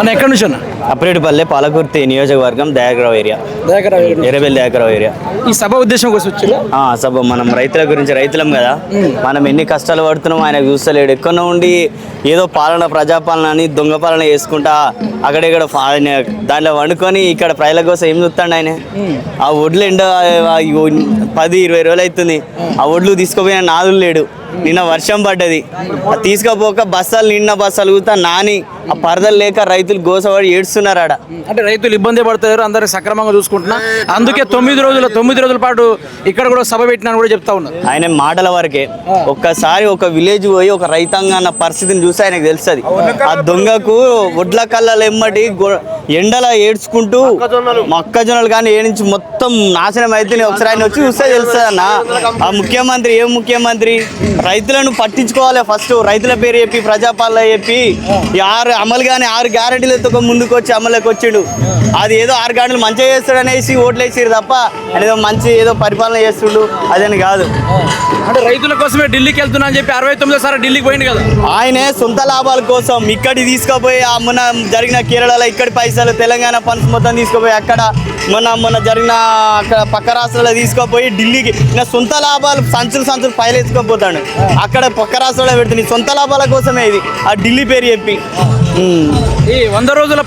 అన్న ఎక్కడి నుంచి అన్న? అప్రేటిపల్లె పాలకుర్తి నియోజకవర్గం దయాకరావు ఏరియా, ఎర్రబెల్లి దయాకరావు ఏరియా. ఈ సభ ఉద్దేశం కోసం వచ్చారు. సభ మనం రైతుల గురించి, రైతులం కదా, మనం ఎన్ని కష్టాలు పడుతున్నాం ఆయన చూస్తలేడు. ఎక్కడో ఉండి ఏదో పాలన, ప్రజాపాలన అని దొంగ పాలన చేసుకుంటా అక్కడెక్కడ ఆయన దాంట్లో వండుకొని ఇక్కడ ప్రజల కోసం ఏం చూస్తాడు ఆయన. ఆ ఒడ్లు 10-20 రోజులు అవుతుంది. ఆ ఒడ్లు తీసుకుపోయిన నాదులు లేడు. నిన్న వర్షం పడ్డది, తీసుకపోక బస్సాలు నిన్న బస్సాలు కూతా నాని ఆ పరదలు లేక రైతులు గోసపడి ఏడుస్తున్నారు ఆడ. అంటే రైతులు ఇబ్బంది పడతారు, అందరికి సక్రమంగా చూసుకుంటున్నా. అందుకే 9 రోజుల పాటు ఇక్కడ కూడా సభ పెట్టినా కూడా చెప్తా ఉన్నారు. ఆయన మాటల వరకే. ఒక్కసారి ఒక విలేజ్ పోయి ఒక రైతాంగ అన్న పరిస్థితిని చూస్తే ఆయనకు తెలుస్తుంది. ఆ దొంగకు ఒడ్ల కళ్ళలు ఎమ్మటి ఎండల ఏడ్చుకుంటూ మొక్కజొన్నలు కానీ ఏడించి మొత్తం నాశనం అయితే ఒకసారి ఆయన వచ్చి చూస్తే తెలుస్తుంది అన్న. ఆ ముఖ్యమంత్రి ఏం ముఖ్యమంత్రి? రైతులను పట్టించుకోవాలి ఫస్ట్. రైతుల పేరు చెప్పి ప్రజాపాలన చెప్పి అమలు కానీ 6 గ్యారెంటీలతో ముందుకు వచ్చి అమలుకి వచ్చిండు. అది ఏదో 6 గ్యారెంటీలు మంచిగా చేస్తాడు అనేసి ఓట్లు వేసారు తప్ప ఆయన ఏదో మంచి ఏదో పరిపాలన చేస్తుండు అదని కాదు. అంటే రైతుల కోసమే ఢిల్లీకి వెళ్తున్నా అని చెప్పి 69సారి ఢిల్లీకి పోయింది కదా. ఆయనే సొంత లాభాల కోసం ఇక్కడి తీసుకుపోయి మొన్న జరిగిన కేరళలో ఇక్కడి పైసలు, తెలంగాణ ఫండ్స్ మొత్తం తీసుకుపోయి అక్కడ మొన్న జరిగిన అక్కడ పక్క రాష్ట్రాల్లో తీసుకుపోయి ఢిల్లీకి సొంత లాభాలు సంచులు ఫైల్ వేసుకుపోతాడు. అక్కడ పక్క రాష్ట్రాల్లో పెడుతుంది సొంత లాభాల కోసమే ఇది. ఆ ఢిల్లీ పేరు చెప్పి ఈ 100 రోజుల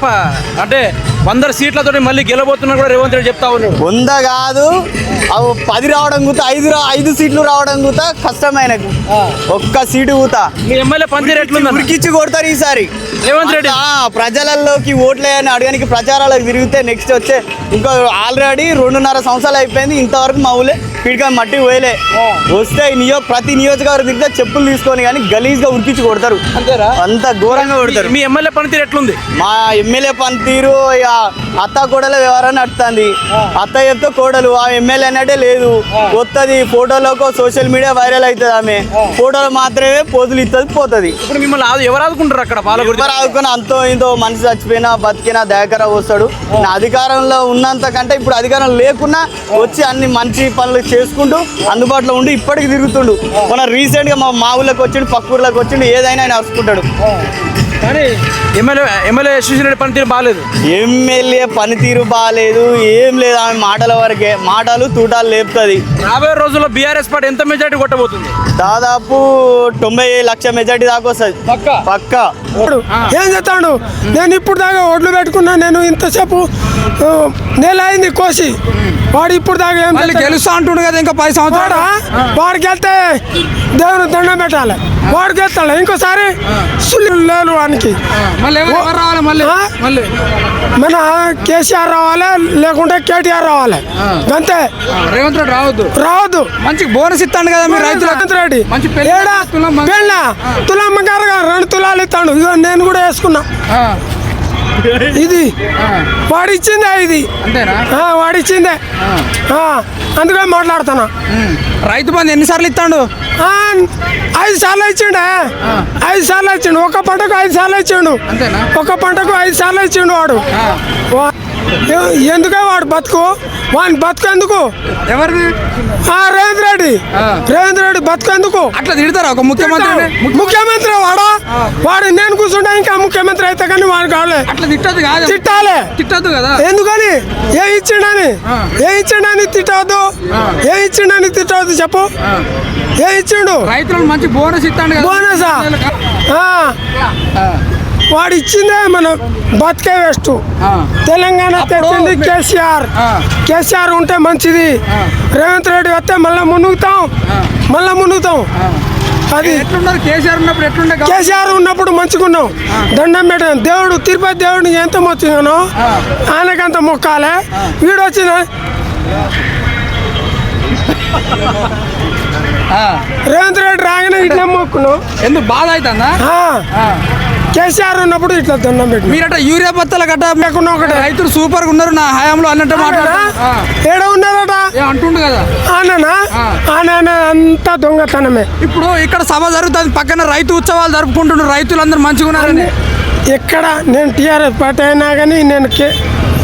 అంటే 100 సీట్లతో మళ్ళీ గెలబోతున్నా కూడా రేవంత్ రెడ్డి చెప్తా ఉన్నాడు. 100 కాదు, 10 రావడం కూతా, 5 సీట్లు రావడం కూతా కష్టమైన. ఒక్క సీటు కూతా మీ ఎమ్మెల్యే పనితీరు ఎట్లుంది? ఉరికిచ్చి కొడతారు ఈసారి రేవంత్ రెడ్డి. ప్రజలలోకి ఓట్లేయని అడగడానికి ప్రచారాలకు తిరిగితే నెక్స్ట్ వచ్చే ఇంకో ఆల్రెడీ 2.5 సంవత్సరాలు అయిపోయింది. ఇంతవరకు మా ఊళ్ళే పిడిగా మట్టి పోయలే. వస్తే ప్రతి నియోజకవర్గం తిరిగితే చెప్పులు తీసుకొని కానీ గలీజ్గా ఉరికిచ్చి కొడతారు. అంతేరా? అంత ఘోరంగా కొడతారు. మీ ఎమ్మెల్యే పనితీరు ఎట్లుంది? మా ఎమ్మెల్యే పనితీరు అత్త కోడల వ్యవహారం నడుతుంది. అత్త చెప్తే కోడలు, ఆ ఎమ్మెల్యే అన్నట్టే లేదు. వస్తుంది ఫోటోలకు, సోషల్ మీడియా వైరల్ అవుతుంది. ఆమె ఫోటోలు మాత్రమే పోజులు ఇస్తుంది, పోతుంది. ఇప్పుడు మిమ్మల్ని ఎవరు ఆదుకుంటారు అక్కడ? ఎవరు ఆదుకుని అంతో ఇంతో మనిషి చచ్చిపోయినా బతికినా దయాకరావు వస్తాడు. అధికారంలో ఉన్నంత కంటే ఇప్పుడు అధికారం లేకున్నా వచ్చి అన్ని మంచి పనులు చేసుకుంటూ అందుబాటులో ఉండి ఇప్పటికి తిరుగుతుండు. మన రీసెంట్గా మా ఊళ్ళకి వచ్చిండు, పక్క ఊర్లోకి వచ్చిండు, ఏదైనా ఆయన వస్తుంటాడు. కానీ ఎమ్మెల్యే యశ్వంత్ పనితీరు బాగాలేదు. ఎమ్మెల్యే పనితీరు బాగాలేదు, ఏం లేదు. ఆమె మాటల వరకే, మాటలు తూటాలు లేపుతుంది. రాబోయే రోజుల్లో బీఆర్ఎస్ పార్టీ ఎంత మెజార్టీ కొట్టబోతుంది? దాదాపు 90 లక్షల మెజార్టీ దాకా వస్తుంది పక్క. ఏం చెప్తాడు? నేను ఇప్పుడు దాకా ఓట్లు పెట్టుకున్నా. నేను ఇంతసేపు నెల అయింది కోసి. వాడు ఇప్పుడు దాకా ఏం గెలుస్తా అంటుండు కదా, ఇంకా 10 సంవత్సరాలు. వాడికి వెళ్తే దేవుని దండం పెట్టాలి. వాడికి వెళ్తాడు ఇంకోసారి లేదు వానికి. మన కేసీఆర్ రావాలి, లేకుంటే కేటీఆర్ రావాలి, అంతే. రేవంత్ రెడ్డి రావద్దు. మంచి బోనస్ ఇస్తాను కదా మీరు రైతులు. రేవంత్ రెడ్డి తులమ్మ గారు 2 తులాలు ఇస్తాడు. ఇదో నేను కూడా వేసుకున్నా. ఇది వాడిచ్చిందే, ఇది వాడిచ్చిందే. అందుకే మాట్లాడుతున్నా. రైతు బంధు ఎన్నిసార్లు ఇస్తాడు? 5 సార్లు ఇచ్చిండే. 5 సార్లు ఇచ్చిండు. ఒక పంటకు 5 సార్లు ఇచ్చిండు. ఒక పంటకు 5 సార్లు ఇచ్చిండు వాడు. ఎందుకే వాడు బతుకు? వాడిని బతుకు ఎందుకు? ఎవరిది? రేవంత్ రెడ్డి బతుకు ఎందుకు? అట్లా తిడతారా ఒక ముఖ్యమంత్రి? వాడు నేను కూర్చుంటే ఇంకా ముఖ్యమంత్రి అయితే కానీ వాడు కావాలి. అట్లా తిట్టద్దు కదా. ఎందుకని? ఏ ఇచ్చిండని తిట్టవద్దు? ఏ ఇచ్చిండని తిట్టవద్దు చెప్పు. ఏ ఇచ్చిండు? రైతులకు మంచి బోనస్ ఇస్తాడు. బోనసా? వాడు ఇచ్చిందే మన బతికే వేస్ట్. తెలంగాణ తెచ్చింది కేసీఆర్ ఉంటే మంచిది. రేవంత్ రెడ్డి వస్తే మళ్ళీ మునుగుతాం. అది కేసీఆర్ ఉన్నప్పుడు మంచిగున్నాం. దండం పెట్టాను. దేవుడు తిరుపతి దేవుడిని ఎంత మొత్తున్నానో ఆయనకంత మొక్కాలే. వీడు వచ్చిన రేవంత్ రెడ్డి రాగానే ఇట్లా మొక్కున్నాం. ఎందుకు బాధ అవుతుందా? కేసీఆర్ ఉన్నప్పుడు ఇట్లా దండం పెట్టి మీరట యూరియా బత్తల గట్ట లేకున్నా ఒకటి రైతులు సూపర్ గా ఉన్నారు నా హయాంలో అన్నట్టు ఏడ ఉన్నారట అంటుండు కదా. అంతా దొంగతనమే. ఇప్పుడు ఇక్కడ సభ జరుగుతుంది, పక్కన రైతు ఉత్సవాలు జరుపుకుంటున్నారు. రైతులందరూ మంచిగా ఉన్నారని. ఎక్కడ నేను టీఆర్ఎస్ పార్టీ అయినా కానీ నేను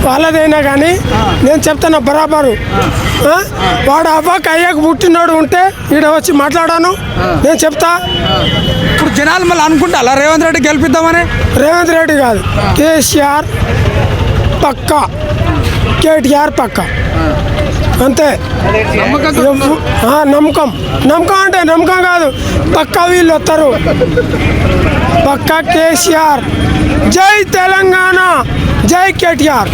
వాళ్ళదైనా కానీ నేను చెప్తాను బరాబరు. వాడు అవ్వకు అయ్యకు పుట్టినోడు ఉంటే ఈడ వచ్చి మాట్లాడాను, నేను చెప్తా. ఇప్పుడు జనాలు మళ్ళీ అనుకుంటా రేవంత్ రెడ్డి గెలిపిద్దామని. రేవంత్ రెడ్డి కాదు, కేసీఆర్ పక్కా, కేటీఆర్ పక్కా, అంతే. నమ్మకం నమ్మకం అంటే నమ్మకం కాదు, పక్కా వీళ్ళు వస్తారు, పక్కా కేసీఆర్. జై తెలంగాణ, జై కేటీఆర్.